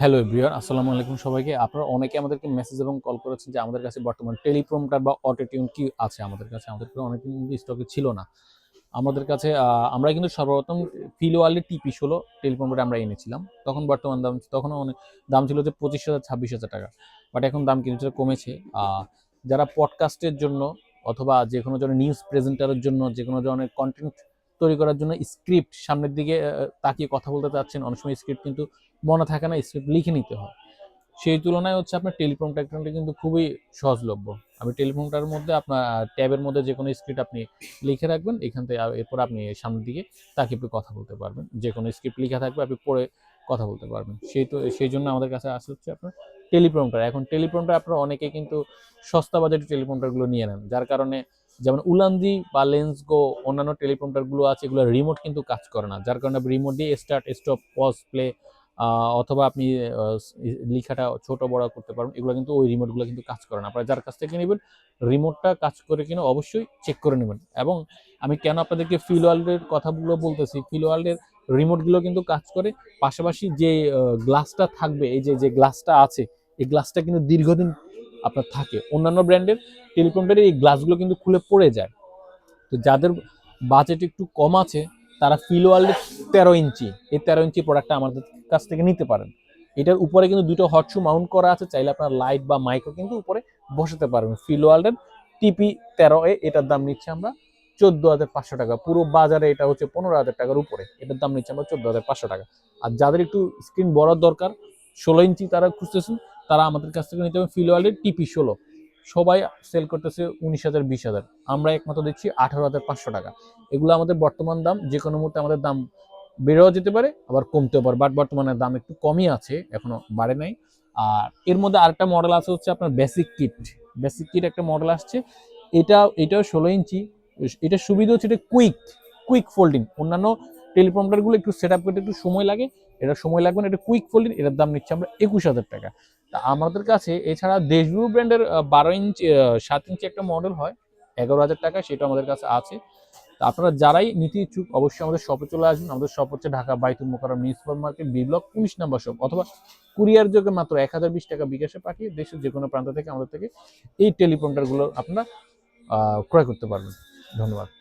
Hello everyone, আসসালামু আলাইকুম সবাইকে। আপনারা অনেকে আমাদেরকে মেসেজ এবং কল করেছেন যে আমাদের কাছে বর্তমান টেলিপ্রম্পটার বা অটো টিউন কি আছে আমাদের কাছে। আমাদের কাছে অনেক কিন্তু স্টকে ছিল না। আমাদের কাছে আমরা কিন্তু সর্বপ্রথম ফিলোয়ালের টিপি 16 টেলিপ্রম্পটার আমরা এনেছিলাম। তখন বর্তমান দাম তখনও অনেক দাম ছিল যে 25,000 26,000 টাকা। বাট এখন দাম কিছুটা কমেছে। যারা পডকাস্টের জন্য অথবা যেকোনো ধরনের নিউজ প্রেজেন্টারের জন্য, যেকোনো ধরনের কন্টেন্ট তৈরি করার জন্য স্ক্রিপ্ট সামনের দিকে তাকিয়ে কথা বলতে চাচ্ছেন, অনেক সময় স্ক্রিপ্ট কিন্তু মনে থাকে না, স্ক্রিপ্ট লিখে নিতে হয়। সেই তুলনায় হচ্ছে আপনার টেলিপ্রম্পটারটা কিন্তু খুবই সহজলভ্য। আমি টেলিপ্রম্পটারের মধ্যে আপনার ট্যাবের মধ্যে যেকোনো স্ক্রিপ্ট আপনি লিখে রাখবেন, এখান থেকে এরপর আপনি সামনের দিকে তাকিয়ে আপনি কথা বলতে পারবেন। যেকোনো স্ক্রিপ্ট লিখা থাকবে, আপনি পড়ে কথা বলতে পারবেন। সেই জন্য আমাদের কাছে আসে হচ্ছে আপনার টেলিপ্রম্পটার। এখন টেলিপ্রম্পটার আপনারা অনেকে কিন্তু সস্তা বাজেটের টেলিপ্রম্পটারগুলো নিয়ে নেন, যার কারণে যেমন উলান্দি বা লেন্সগো অন্যান্য টেলিপ্রম্পটারগুলো আছে, এগুলো রিমোট কিন্তু কাজ করে না, যার কারণে রিমোট দিয়ে স্টার্ট, স্টপ, পজ, প্লে অথবা আপনি লিখাটা ছোট বড় করতে পারবেন। এগুলো কিন্তু ওই রিমোটগুলো কিন্তু কাজ করে না। আপনারা যার কাছ থেকে নেবেন রিমোটটা কাজ করে কিনা অবশ্যই চেক করে নেবেন। এবং আমি কেন আপনাদেরকে ফিলওয়ার্ল্ডের কথাগুলো বলতেছি, ফিলওয়ার্ল্ডের রিমোটগুলো কিন্তু কাজ করে। পাশাপাশি যে গ্লাসটা থাকবে, এই যে গ্লাসটা আছে, এই গ্লাসটা কিন্তু দীর্ঘদিন আপনার থাকে। অন্যান্য ব্র্যান্ডের টেলিপ্রম্পটারের এই গ্লাসগুলো কিন্তু খুলে পড়ে যায়। তো যাদের বাজেট একটু কম আছে তারা ফিলওয়ার্ল্ডের 13 ইঞ্চি, এই 13 ইঞ্চি প্রোডাক্টটা আমাদের কাছ থেকে নিতে পারেন। এটার উপরে কিন্তু দুটো হট শু মাউন্ট করা আছে, চাইলে আপনার লাইট বা মাইকও কিন্তু উপরে বসাতে পারবেন। ফিলওয়ার্ল্ডের TP13 এটার দাম নিচ্ছে আমরা 14,500 টাকা। পুরো বাজারে এটা হচ্ছে 15,000 টাকার উপরে, এটার দাম নিচ্ছে আমরা 14,500 টাকা। আর যাদের একটু স্ক্রিন বড় দরকার, 16 ইঞ্চি তারা খুঁজতেছেন, তারা আমাদের কাছ থেকে নিতে হবে ফিলওয়ার্ল্ডের TP16। সবাই সেল করতেছে 19,000 20,000, আমরা একমাত্র দিচ্ছি 18,500 টাকা। এগুলো আমাদের বর্তমান দাম। যে কোনো মুহূর্তে আমাদের দাম বেড়েও যেতে পারে, আবার কমতেও পারে, বাট বর্তমানে দাম একটু কমই আছে, এখনো বাড়ে নাই। আর এর মধ্যে আরেকটা মডেল আছে হচ্ছে আপনার বেসিক কিট একটা মডেল আসছে। এটাও 16 ইঞ্চি। এটার সুবিধা হচ্ছে এটা কুইক ফোল্ডিং। অন্যান্য টেলিপ্রম্পটারগুলো একটু সেট আপ করতে একটু সময় লাগে, এটা সময় লাগবে না, এটা কুইক ফোল্ডিং। এটার দাম নিচ্ছে আমরা 21,000 টাকা। তা আমাদের কাছে এছাড়া দেশগুরু ব্র্যান্ডের 12 ইঞ্চি 7 ইঞ্চি একটা মডেল হয় 11,000 টাকা, সেটা আমাদের কাছে আছে। তা আপনারা যারাই নিতে ইচ্ছুক অবশ্যই আমাদের শপে চলে আসবেন। আমাদের শপ হচ্ছে Dhaka Baitul Mokarram new super market, B block 19 নম্বর শপ। অথবা কুরিয়ার যোগে মাত্র 1020 টাকা বিকাশে পাঠিয়ে দেশের যে কোনো প্রান্ত থেকে আমাদের থেকে এই টেলিপ্রম্পটারগুলো আপনারা ক্রয় করতে পারবেন। ধন্যবাদ।